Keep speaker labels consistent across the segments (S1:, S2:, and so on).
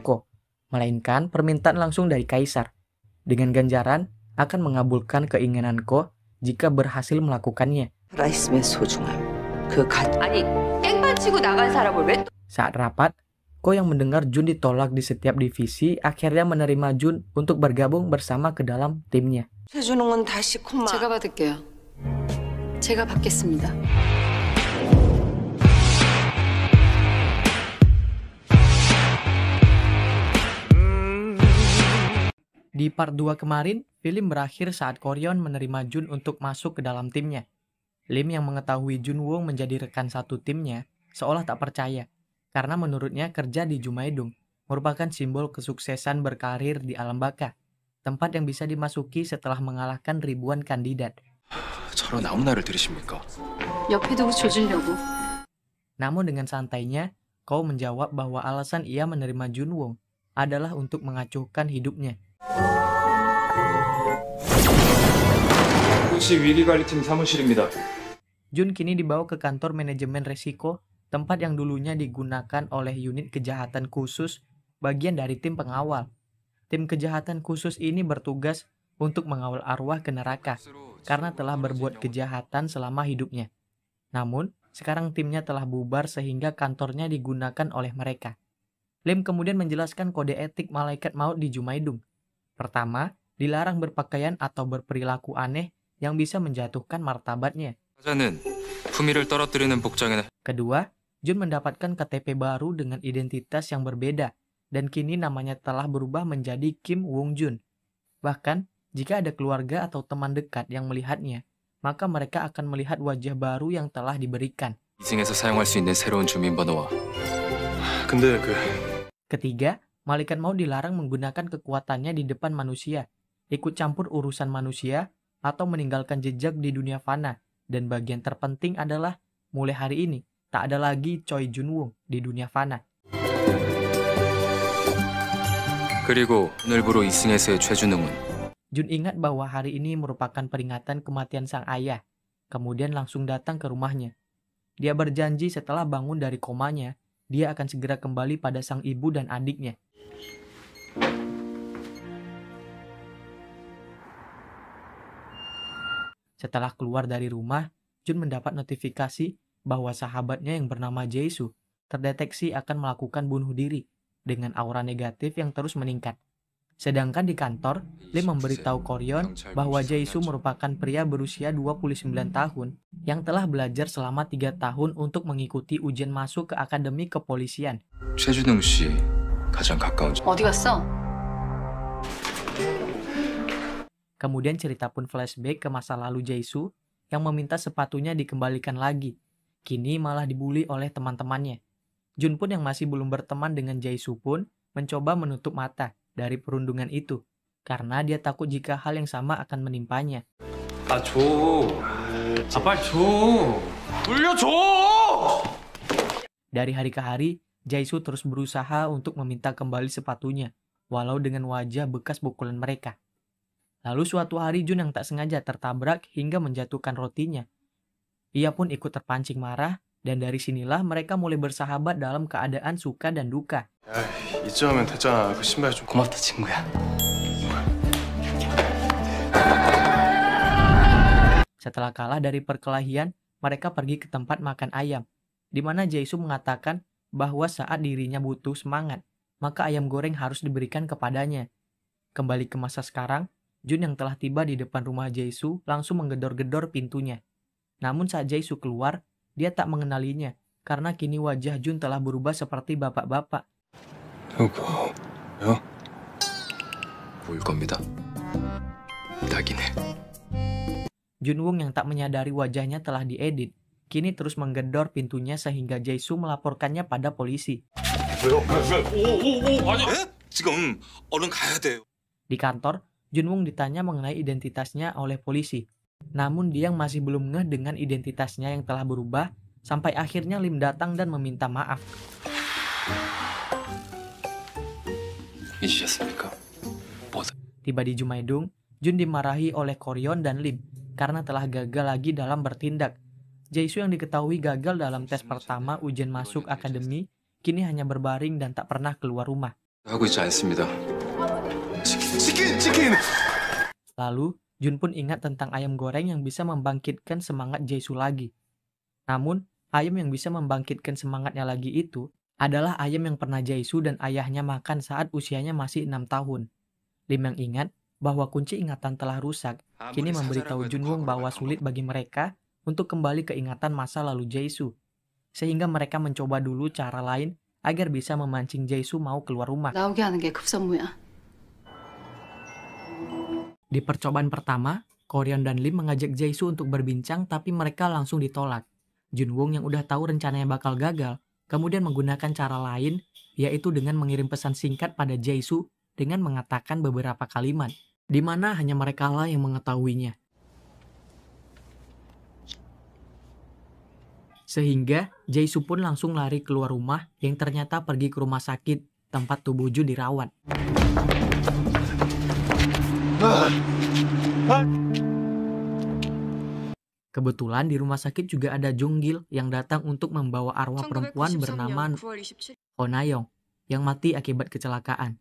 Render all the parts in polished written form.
S1: Ko, melainkan permintaan langsung dari kaisar. Dengan ganjaran akan mengabulkan keinginan Ko jika berhasil melakukannya.
S2: 살아있음의 소중함, 그 가치.
S3: 아니, 땡판 치고 나간 사람을 왜
S1: Saat rapat, Ko yang mendengar Jun ditolak di setiap divisi akhirnya menerima Jun untuk bergabung bersama ke dalam timnya.
S2: 최준웅은 다시 콤마.
S3: 제가 받을게요. 제가 받겠습니다.
S1: Di part 2 kemarin, film berakhir saat Koryon menerima Jun untuk masuk ke dalam timnya. Lim yang mengetahui Jun Woo menjadi rekan satu timnya seolah tak percaya, karena menurutnya kerja di Jumaedung merupakan simbol kesuksesan berkarir di alam baka, tempat yang bisa dimasuki setelah mengalahkan ribuan kandidat.
S4: 저런 아무나를 들으십니까?
S3: 옆에 두고 조지려고.
S1: Namun dengan santainya, Ko menjawab bahwa alasan ia menerima Jun Woo adalah untuk mengacuhkan hidupnya.
S4: 혹시 위기관리팀 사무실입니다.
S1: Jun kini dibawa ke kantor manajemen resiko, tempat yang dulunya digunakan oleh unit kejahatan khusus, bagian dari tim pengawal. Tim kejahatan khusus ini bertugas untuk mengawal arwah ke neraka, karena telah berbuat kejahatan selama hidupnya. Namun, sekarang timnya telah bubar sehingga kantornya digunakan oleh mereka. Lim kemudian menjelaskan kode etik malaikat maut di Jumaedung. Pertama, dilarang berpakaian atau berperilaku aneh yang bisa menjatuhkan martabatnya.
S4: 사자는 품위를 떨어뜨리는 복장이나
S1: Kedua, Jun mendapatkan KTP baru dengan identitas yang berbeda, dan kini namanya telah berubah menjadi Kim Wong Jun. Bahkan, jika ada keluarga atau teman dekat yang melihatnya, maka mereka akan melihat wajah baru yang telah diberikan.
S4: 이승에서 사용할 수 있는 새로운 주민번호와 근데
S1: Ketiga, malaikat maut dilarang menggunakan kekuatannya di depan manusia, ikut campur urusan manusia, atau meninggalkan jejak di dunia fana. Dan bagian terpenting adalah, mulai hari ini, tak ada lagi Choi Jun Woo di dunia fana.
S4: 그리고 오늘부로 이승에서의 최준웅은
S1: Jun ingat bahwa hari ini merupakan peringatan kematian sang ayah, kemudian langsung datang ke rumahnya. Dia berjanji setelah bangun dari komanya, dia akan segera kembali pada sang ibu dan adiknya. Setelah keluar dari rumah, Jun mendapat notifikasi bahwa sahabatnya yang bernama Jae-soo terdeteksi akan melakukan bunuh diri dengan aura negatif yang terus meningkat. Sedangkan di kantor, Lim memberitahu Koryon bahwa Jae-soo merupakan pria berusia 29 tahun yang telah belajar selama 3 tahun untuk mengikuti ujian masuk ke Akademi Kepolisian.
S4: 최준웅 씨 가장 가까운
S3: 어디 갔어?
S1: Kemudian cerita pun flashback ke masa lalu Jae-soo yang meminta sepatunya dikembalikan lagi. Kini malah dibully oleh teman-temannya. Jun pun yang masih belum berteman dengan Jae-soo pun mencoba menutup mata dari perundungan itu, karena dia takut jika hal yang sama akan menimpanya.
S4: 줘. 빨리 줘. 돌려줘.
S1: Dari hari ke hari, Jae-soo terus berusaha untuk meminta kembali sepatunya, walau dengan wajah bekas pukulan mereka. Lalu suatu hari Jun yang tak sengaja tertabrak hingga menjatuhkan rotinya. Ia pun ikut terpancing marah, dan dari sinilah mereka mulai bersahabat dalam keadaan suka dan duka.
S4: 이쯤 하면 됐잖아. 그 신발 좀 고맙다 친구야.
S1: Setelah kalah dari perkelahian, mereka pergi ke tempat makan ayam, di mana Jae-soo mengatakan bahwa saat dirinya butuh semangat, maka ayam goreng harus diberikan kepadanya. Kembali ke masa sekarang, Jun yang telah tiba di depan rumah Jae-soo langsung menggedor-gedor pintunya. Namun saat Jae-soo keluar, dia tak mengenalinya, karena kini wajah Jun telah berubah seperti bapak-bapak.
S4: 누구요? 보일 겁니다. 딱이네.
S1: Jun Woo yang tak menyadari wajahnya telah diedit, kini terus menggedor pintunya sehingga Jae-soo melaporkannya pada polisi.
S4: 아니, 지금 얼른 가야 돼요.
S1: Di kantor, Jun Woo ditanya mengenai identitasnya oleh polisi. Namun dia masih belum ngeh dengan identitasnya yang telah berubah, sampai akhirnya Lim datang dan meminta maaf.
S4: 잊으셨습니까?
S1: Tiba di Jumaedung, Jun dimarahi oleh Koryon dan Lim karena telah gagal lagi dalam bertindak. Jae-soo yang diketahui gagal dalam tes pertama ujian masuk akademi, kini hanya berbaring dan tak pernah keluar rumah.
S4: 하고 있지 않습니다.
S5: 치킨!
S1: Lalu, Jun pun ingat tentang ayam goreng yang bisa membangkitkan semangat Jae-soo lagi. Namun, ayam yang bisa membangkitkan semangatnya lagi itu adalah ayam yang pernah Jae-soo dan ayahnya makan saat usianya masih 6 tahun. Lim yang ingat bahwa kunci ingatan telah rusak, kini memberitahu Junwoong bahwa sulit bagi mereka untuk kembali ke ingatan masa lalu Jae-soo. Sehingga mereka mencoba dulu cara lain agar bisa memancing Jae-soo mau keluar rumah.
S3: 나오게 하는 게 급선무야.
S1: Di percobaan pertama, Koryon dan Lim mengajak Jae-soo untuk berbincang tapi mereka langsung ditolak. Junwoong yang udah tahu rencananya bakal gagal, kemudian menggunakan cara lain, yaitu dengan mengirim pesan singkat pada Jae-soo dengan mengatakan beberapa kalimat, di mana hanya mereka lah yang mengetahuinya. Sehingga Jae-soo pun langsung lari keluar rumah yang ternyata pergi ke rumah sakit tempat tubuh Jun dirawat. Kebetulan di rumah sakit juga ada Jung-gil yang datang untuk membawa arwah perempuan bernama Oh Na-young yang mati akibat kecelakaan.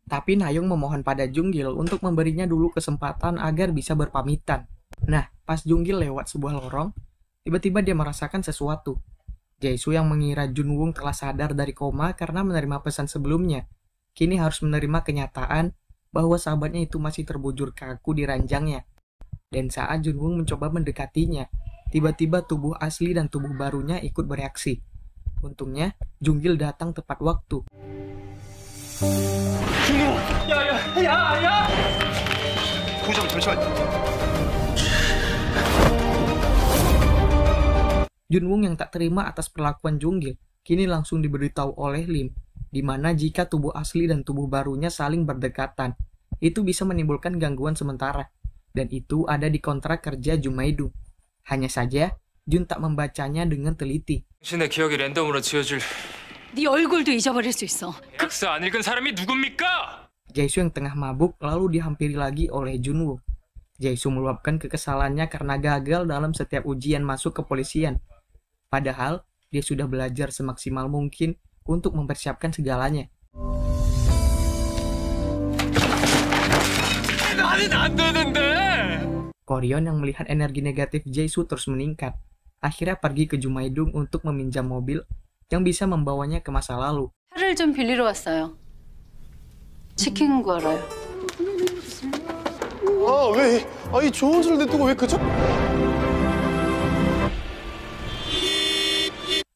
S1: Tapi Na-young memohon pada Jung-gil untuk memberinya dulu kesempatan agar bisa berpamitan. Nah, pas Jung-gil lewat sebuah lorong, tiba-tiba dia merasakan sesuatu. Jae-soo yang mengira Junwoong telah sadar dari koma karena menerima pesan sebelumnya, kini harus menerima kenyataan bahwa sahabatnya itu masih terbujur kaku di ranjangnya. Dan saat Junwoong mencoba mendekatinya, tiba-tiba tubuh asli dan tubuh barunya ikut bereaksi. Untungnya, Jung-gil datang tepat waktu.
S5: 부장 잠시만.
S1: Junwoong yang tak terima atas perlakuan Jung-gil, kini langsung diberitahu oleh Lim, di mana jika tubuh asli dan tubuh barunya saling berdekatan, itu bisa menimbulkan gangguan sementara, dan itu ada di kontrak kerja Jumaidung. Hanya saja, Jun tak membacanya dengan teliti.
S4: 당신의 기억이 랜덤으로 지워질
S3: 네 얼굴도 잊어버릴 수 있어.
S4: 약서 안 읽은 사람이 누굽니까?
S1: Jae-soo yang tengah mabuk lalu dihampiri lagi oleh Junwoong. Jae-soo meluapkan kekesalannya karena gagal dalam setiap ujian masuk kepolisian. Padahal, dia sudah belajar semaksimal mungkin untuk mempersiapkan segalanya.
S4: 나는 안 되는데.
S1: Koryon yang melihat energi negatif Jae-soo terus meningkat, akhirnya pergi ke Jumaidung untuk meminjam mobil yang bisa membawanya ke masa lalu.
S3: 차를 좀 빌리러 왔어요. 치킨 구하러요.
S5: 이 좋은 술 냅두고 왜 그저?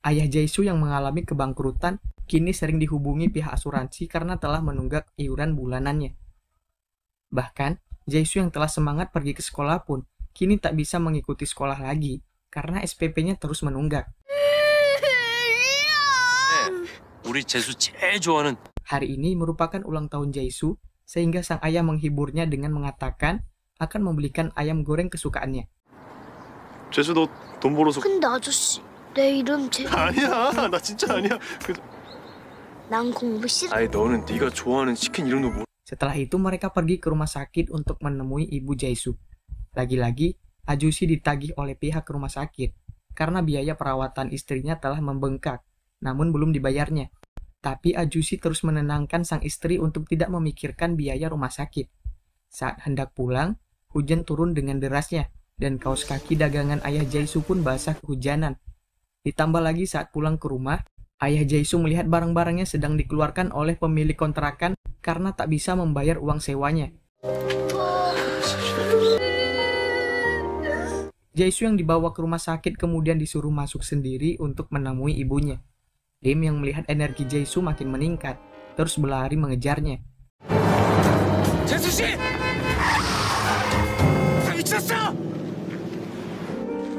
S1: Ayah Jae-soo yang mengalami kebangkrutan kini sering dihubungi pihak asuransi karena telah menunggak iuran bulanannya. Bahkan, Jae-soo yang telah semangat pergi ke sekolah pun kini tak bisa mengikuti sekolah lagi karena SPP-nya terus menunggak.
S4: 우리 재수 제일 좋아하는
S1: Hari ini merupakan ulang tahun Jae-soo, sehingga sang ayah menghiburnya dengan mengatakan akan membelikan ayam goreng kesukaannya.
S5: 재수 너 돈 벌어서.
S6: 근데 아저씨 내 이름 제
S5: 아니야, 나 진짜 아니야.
S6: 난 공부 싫어.
S5: 아니 너는 네가 좋아하는 치킨 이름도 모르.
S1: Setelah itu mereka pergi ke rumah sakit untuk menemui ibu Jae-soo. Lagi-lagi, Ajusi ditagih oleh pihak rumah sakit karena biaya perawatan istrinya telah membengkak, namun belum dibayarnya. Tapi Ajusi terus menenangkan sang istri untuk tidak memikirkan biaya rumah sakit. Saat hendak pulang, hujan turun dengan derasnya, dan kaos kaki dagangan ayah Jae-soo pun basah kehujanan. Ditambah lagi saat pulang ke rumah, ayah Jae-soo melihat barang-barangnya sedang dikeluarkan oleh pemilik kontrakan karena tak bisa membayar uang sewanya. Jae-soo yang dibawa ke rumah sakit kemudian disuruh masuk sendiri untuk menemui ibunya. Lim yang melihat energi Jae-soo makin meningkat, terus berlari mengejarnya.
S4: 재수 씨! 미쳤어!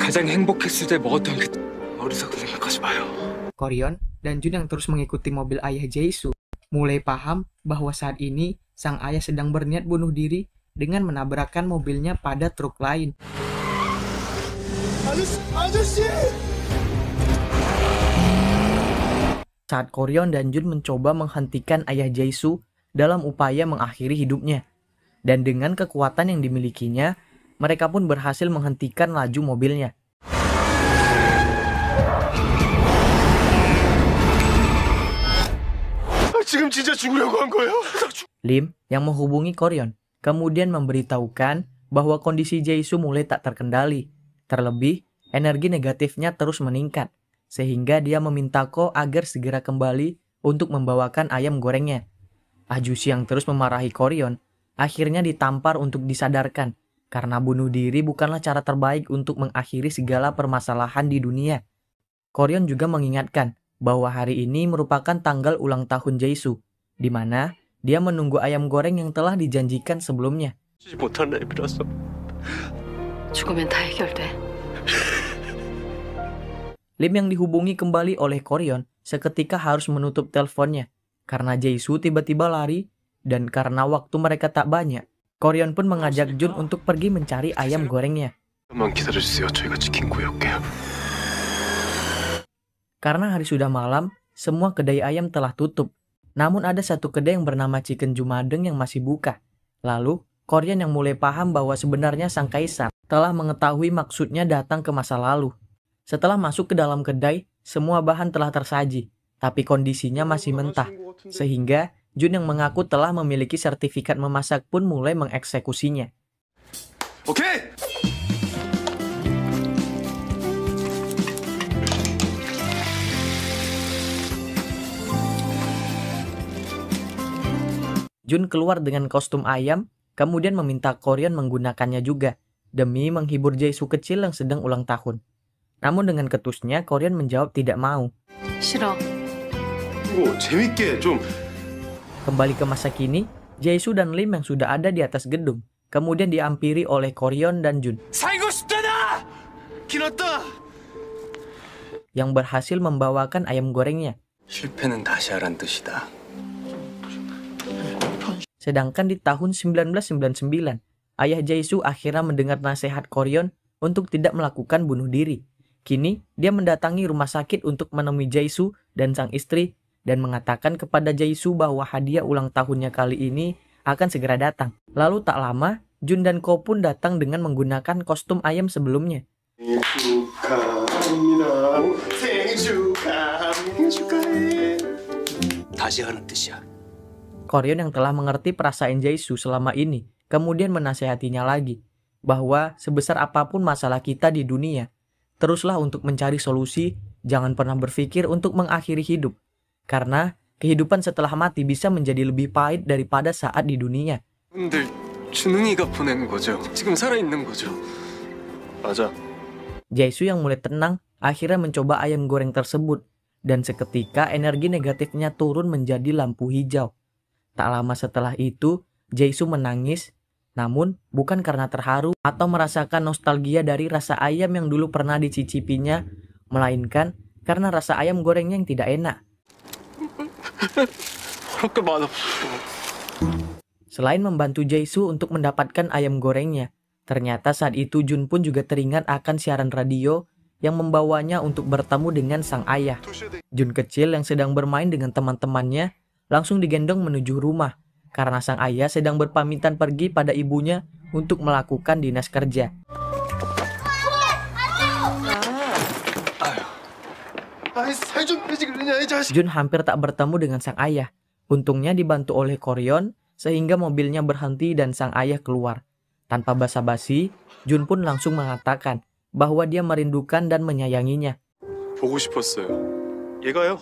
S4: 가장 행복했을 때 먹었던 그 어리석은 생각하지 마요.
S1: Koryon dan Jun yang terus mengikuti mobil ayah Jae-soo mulai paham bahwa saat ini sang ayah sedang berniat bunuh diri dengan menabrakkan mobilnya pada truk lain.
S5: 아저씨!
S1: Saat Koryon dan Jun mencoba menghentikan ayah Jae-soo dalam upaya mengakhiri hidupnya. Dan dengan kekuatan yang dimilikinya, mereka pun berhasil menghentikan laju mobilnya.
S5: 지금 진짜 죽으려고 한 거예요?
S1: Lim yang menghubungi Koryon kemudian memberitahukan bahwa kondisi Jae-soo mulai tak terkendali. Terlebih, energi negatifnya terus meningkat, sehingga dia meminta Ko agar segera kembali untuk membawakan ayam gorengnya. Ah-Ju-si yang terus memarahi Koryon akhirnya ditampar untuk disadarkan, karena bunuh diri bukanlah cara terbaik untuk mengakhiri segala permasalahan di dunia. Koryon juga mengingatkan bahwa hari ini merupakan tanggal ulang tahun Jae-soo, di mana dia menunggu ayam goreng yang telah dijanjikan sebelumnya.
S5: 주지 못한 랩이라서.
S3: 죽으면 다 해결돼.
S1: Lim yang dihubungi kembali oleh Koryon seketika harus menutup teleponnya karena Jae-soo tiba-tiba lari, dan karena waktu mereka tak banyak, Koryon pun mengajak Jun untuk pergi mencari ayam gorengnya.
S5: 잠깐만 기다려주세요. 저희가 치킨 구해올게요.
S1: Karena hari sudah malam, semua kedai ayam telah tutup. Namun ada satu kedai yang bernama Chicken Jumadeng yang masih buka. Lalu, Koryon yang mulai paham bahwa sebenarnya sang kaisar telah mengetahui maksudnya datang ke masa lalu. Setelah masuk ke dalam kedai, semua bahan telah tersaji, tapi kondisinya masih mentah. Sehingga, Jun yang mengaku telah memiliki sertifikat memasak pun mulai mengeksekusinya.
S5: 오케이.
S1: Jun keluar dengan kostum ayam, kemudian meminta Koryon menggunakannya juga, demi menghibur Jae-soo kecil yang sedang ulang tahun. Namun dengan ketusnya, Koryon menjawab tidak mau.
S3: 싫어.
S5: 이거 재밌게 좀.
S1: Kembali ke masa kini, Jae-soo dan Lim yang sudah ada di atas gedung, kemudian dihampiri oleh Koryon dan Jun,
S5: 살고 싶다나. 기났다.
S1: yang berhasil membawakan ayam gorengnya.
S4: 실패는 다시 하란 뜻이다.
S1: Sedangkan di tahun 1999, ayah Jae-soo akhirnya mendengar nasihat Koryon untuk tidak melakukan bunuh diri. Kini, dia mendatangi rumah sakit untuk menemui Jae-soo dan sang istri dan mengatakan kepada Jae-soo bahwa hadiah ulang tahunnya kali ini akan segera datang. Lalu tak lama, Jun dan Ko pun datang dengan menggunakan kostum ayam sebelumnya.
S5: 생일 축하합니다. 생일 축하해.
S4: 다시 하란 뜻이야.
S1: Koryon yang telah mengerti perasaan Jae-soo selama ini, kemudian menasehatinya lagi, bahwa sebesar apapun masalah kita di dunia, teruslah untuk mencari solusi, jangan pernah berpikir untuk mengakhiri hidup. Karena kehidupan setelah mati bisa menjadi lebih pahit daripada saat di dunia.
S4: 근데 준웅이가 보낸 거죠. 지금 살아있는 거죠.
S5: 맞아.
S1: Jae-soo yang mulai tenang, akhirnya mencoba ayam goreng tersebut, dan seketika energi negatifnya turun menjadi lampu hijau. Tak lama setelah itu, Jae-soo menangis, namun bukan karena terharu atau merasakan nostalgia dari rasa ayam yang dulu pernah dicicipinya, melainkan karena rasa ayam gorengnya yang tidak enak. Selain membantu Jae-soo untuk mendapatkan ayam gorengnya, ternyata saat itu Jun pun juga teringat akan siaran radio yang membawanya untuk bertemu dengan sang ayah. Jun kecil yang sedang bermain dengan teman-temannya langsung digendong menuju rumah karena sang ayah sedang berpamitan pergi pada ibunya untuk melakukan dinas kerja. Jun hampir tak bertemu dengan sang ayah. Untungnya dibantu oleh Koryon sehingga mobilnya berhenti dan sang ayah keluar. Tanpa basa-basi, Jun pun langsung mengatakan bahwa dia merindukan dan menyayanginya.
S5: 보고 싶었어요. 얘가요.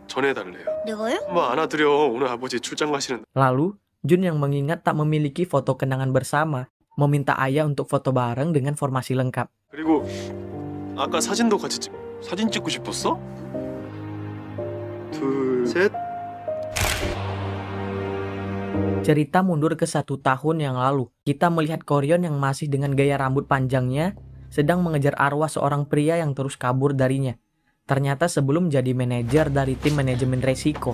S5: 전해달래요.
S6: 내가요?
S5: 엄마 안아드려. 오늘 아버지 출장 가시는.
S1: Lalu, Jun yang mengingat tak memiliki foto kenangan bersama, meminta ayah untuk foto bareng dengan formasi lengkap.
S5: 그리고 아까 사진도 같이 사진 찍고 싶었어? 둘, 셋.
S1: Cerita mundur ke 1 tahun yang lalu. Kita melihat Koryon yang masih dengan gaya rambut panjangnya sedang mengejar arwah seorang pria yang terus kabur darinya. Ternyata sebelum jadi manajer dari tim manajemen resiko,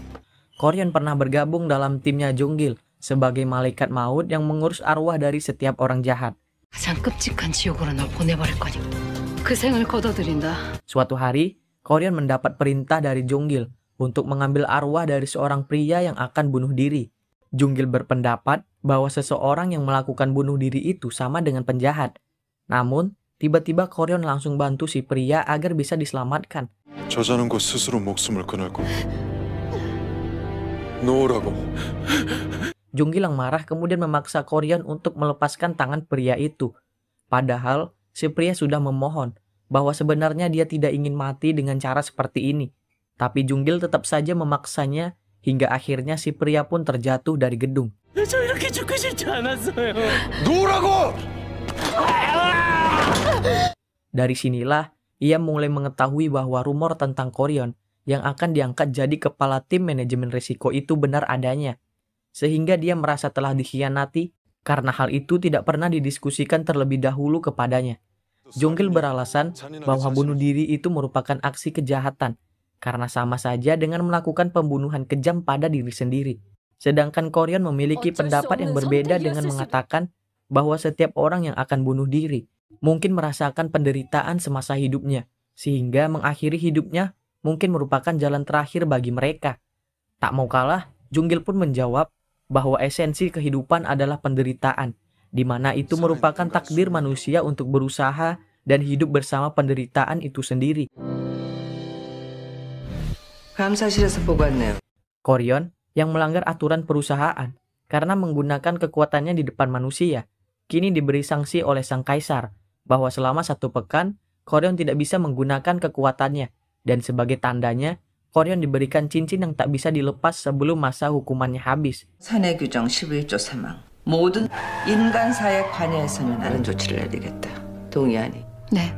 S1: Koryon pernah bergabung dalam timnya Jonggil sebagai malaikat maut yang mengurus arwah dari setiap orang jahat.
S3: 가장 끔찍한 지옥으로 널 보내버릴 거니 그 생을 거둬들인다.
S1: Suatu hari, Koryon mendapat perintah dari Jonggil untuk mengambil arwah dari seorang pria yang akan bunuh diri. Jonggil berpendapat bahwa seseorang yang melakukan bunuh diri itu sama dengan penjahat. Namun, tiba-tiba Koryon langsung bantu si pria agar bisa diselamatkan.
S7: 저자는 곧 스스로 목숨을 끊을 거고
S5: 놓으라고.
S1: Junggil yang marah kemudian memaksa Koryon untuk melepaskan tangan pria itu. Padahal si pria sudah memohon bahwa sebenarnya dia tidak ingin mati dengan cara seperti ini. Tapi Junggil tetap saja memaksanya hingga akhirnya si pria pun terjatuh dari gedung.
S5: 놓으라고!
S1: Dari sinilah ia mulai mengetahui bahwa rumor tentang Koryon yang akan diangkat jadi kepala tim manajemen risiko itu benar adanya. Sehingga dia merasa telah dikhianati karena hal itu tidak pernah didiskusikan terlebih dahulu kepadanya. Junggil beralasan bahwa bunuh diri itu merupakan aksi kejahatan karena sama saja dengan melakukan pembunuhan kejam pada diri sendiri. Sedangkan Koryon memiliki pendapat yang berbeda dengan mengatakan bahwa setiap orang yang akan bunuh diri mungkin merasakan penderitaan semasa hidupnya, sehingga mengakhiri hidupnya mungkin merupakan jalan terakhir bagi mereka. Tak mau kalah, Junggil pun menjawab bahwa esensi kehidupan adalah penderitaan, di mana itu merupakan takdir manusia untuk berusaha dan hidup bersama penderitaan itu sendiri.
S2: 감사실에서 보고왔네요.
S1: Koryon yang melanggar aturan perusahaan karena menggunakan kekuatannya di depan manusia, kini diberi sanksi oleh sang kaisar bahwa selama 1 pekan, Koryon tidak bisa menggunakan kekuatannya, dan sebagai tandanya, Koryon diberikan cincin yang tak bisa dilepas sebelum masa hukumannya habis.
S2: 사내 규정 11조 3항. 모든 인간사에 관해서는 다른 조치를 내리겠다. 동의하니?
S3: 네.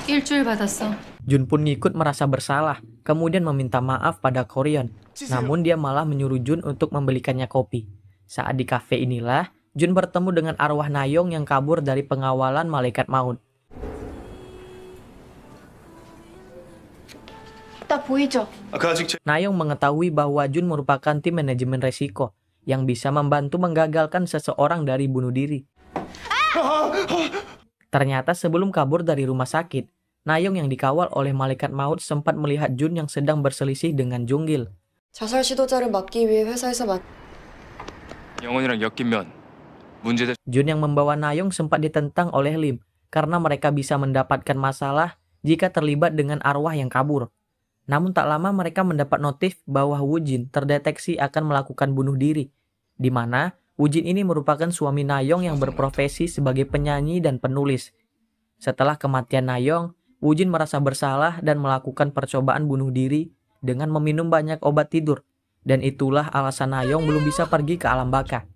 S3: 일주일 받았어.
S1: Jun pun ngikut merasa bersalah, kemudian meminta maaf pada Koryon. Namun dia malah menyuruh Jun untuk membelikannya kopi. Saat di kafe inilah, Jun bertemu dengan arwah Nayong yang kabur dari pengawalan malaikat maut.
S6: 나 보이죠?
S1: Nayong mengetahui bahwa Jun merupakan tim manajemen resiko yang bisa membantu menggagalkan seseorang dari bunuh diri. Ternyata sebelum kabur dari rumah sakit, Nayong yang dikawal oleh malaikat maut sempat melihat Jun yang sedang berselisih dengan Junggil.
S7: 자살 시도자를 막기 위해 회사에서
S4: 영혼이랑 엮이면 문제될.
S1: Jun yang membawa Nayong sempat ditentang oleh Lim karena mereka bisa mendapatkan masalah jika terlibat dengan arwah yang kabur. Namun tak lama mereka mendapat notif bahwa Wujin terdeteksi akan melakukan bunuh diri, di mana Wujin ini merupakan suami Nayong yang berprofesi sebagai penyanyi dan penulis. Setelah kematian Nayong, Wujin merasa bersalah dan melakukan percobaan bunuh diri dengan meminum banyak obat tidur, dan itulah alasan Nayong belum bisa pergi ke alam baka.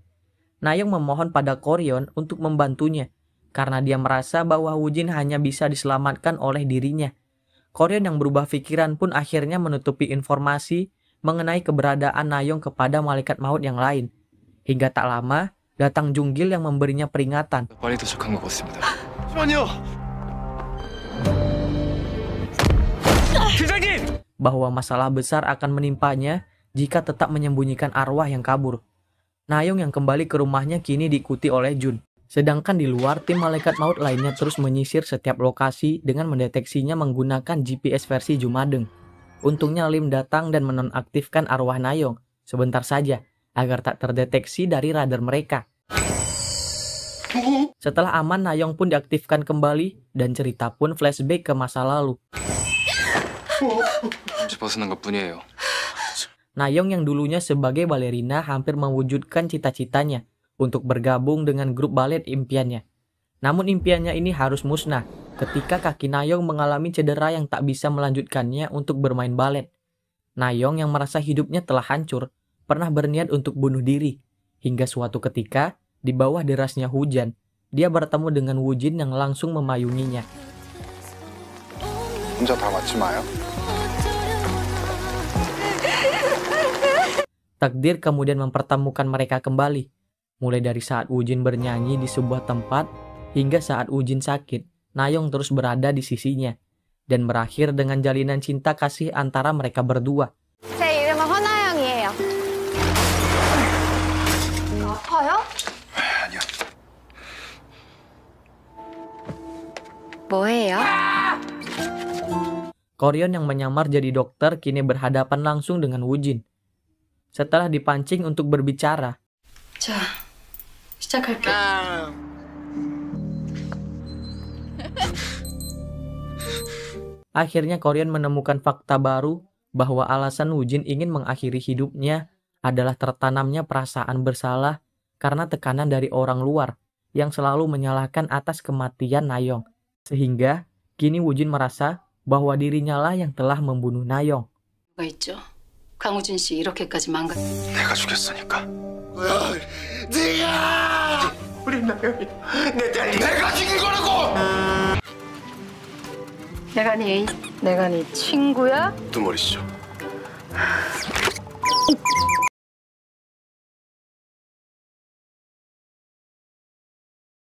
S1: Nayong memohon pada Koryon untuk membantunya, karena dia merasa bahwa Wujin hanya bisa diselamatkan oleh dirinya. Koryon yang berubah pikiran pun akhirnya menutupi informasi mengenai keberadaan Nayong kepada malaikat maut yang lain. Hingga tak lama, datang Junggil yang memberinya peringatan.
S4: 빨리 도착한 것 같습니다.
S5: 잠시만요.
S1: Bahwa masalah besar akan menimpanya jika tetap menyembunyikan arwah yang kabur. Nayong yang kembali ke rumahnya kini diikuti oleh Jun. Sedangkan di luar, tim malaikat maut lainnya terus menyisir setiap lokasi dengan mendeteksinya menggunakan GPS versi Jumadeng. Untungnya Lim datang dan menonaktifkan arwah Nayong sebentar saja agar tak terdeteksi dari radar mereka. Setelah aman, Nayong pun diaktifkan kembali dan cerita pun flashback ke masa lalu.
S4: 잠시 벗어난 것뿐이에요.
S1: Nayong yang dulunya sebagai balerina hampir mewujudkan cita-citanya untuk bergabung dengan grup balet impiannya. Namun impiannya ini harus musnah ketika kaki Nayong mengalami cedera yang tak bisa melanjutkannya untuk bermain balet. Nayong yang merasa hidupnya telah hancur, pernah berniat untuk bunuh diri. Hingga suatu ketika, di bawah derasnya hujan, dia bertemu dengan Wujin yang langsung memayunginya.
S5: 혼자 다 맞지 마요.
S1: Takdir kemudian mempertemukan mereka kembali. Mulai dari saat Wujin bernyanyi di sebuah tempat, hingga saat Wujin sakit, Nayong terus berada di sisinya. Dan berakhir dengan jalinan cinta kasih antara mereka berdua.
S6: 제 이름은 허나영이에요. 아파요?
S5: 아니야.
S6: 뭐예요?
S1: Koryon yang menyamar jadi dokter kini berhadapan langsung dengan Wujin. Setelah dipancing untuk berbicara,
S3: 자, 시작할게.
S1: akhirnya Koryon menemukan fakta baru bahwa alasan Woo-jin ingin mengakhiri hidupnya adalah tertanamnya perasaan bersalah karena tekanan dari orang luar yang selalu menyalahkan atas kematian Na-young. Sehingga kini Woo-jin merasa bahwa dirinya lah yang telah membunuh Na-young.
S3: 가 있죠. 강우진 씨 이렇게까지 망가.
S5: 내가 죽였으니까.
S3: 내가 네 애인, 내가 네 친구야?
S5: 두머리시죠.